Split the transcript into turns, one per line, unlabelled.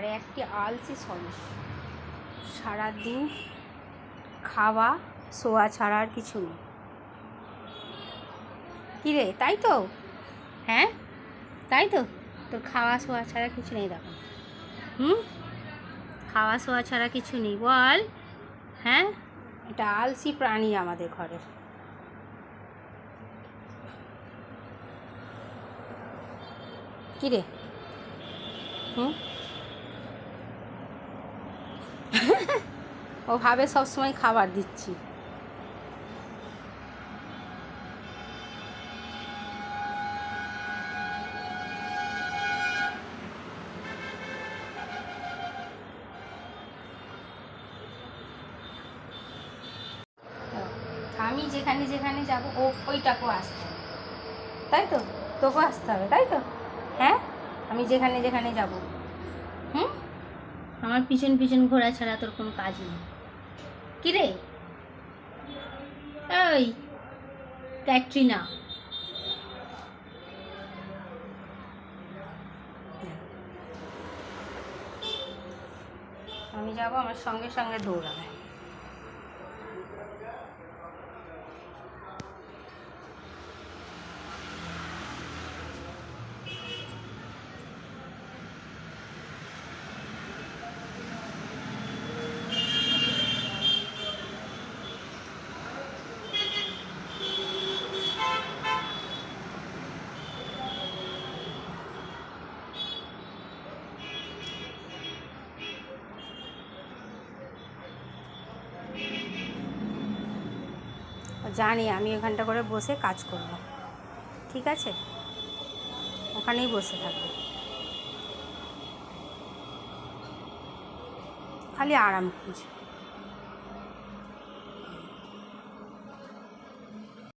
একেবারে একটি আলসি সদস্য, সারাদিন খাওয়া শোয়া ছাড়া আর কিছু নেই। কী রে, তাই তো? হ্যাঁ তাই তো, তোর খাওয়া শোয়া ছাড়া কিছু নেই। দেখো, খাওয়া শোয়া ছাড়া কিছু নেই বল। হ্যাঁ, এটা আলসি প্রাণী আমাদের ঘরের। কী রে? ও ভাবে সবসময় খাবার দিচ্ছি। আমি যেখানে যেখানে যাব ওইটাকেও আসতে হবে, তাই তো? তোকেও আসতে হবে, তাই তো? হ্যাঁ, আমি যেখানে যেখানে যাব, আমার পিছন পিছন ঘোরা ছাড়া তোর কোনো কাজ নেই। কী রে ওই ক্যাটরিনা, আমি যাব, আমার সঙ্গে সঙ্গে দৌড়াবে। জানি আমি ওখানটা করে বসে কাজ করব, ঠিক আছে? ওখানেই বসে থাকবে, খালি আরাম খুঁজে।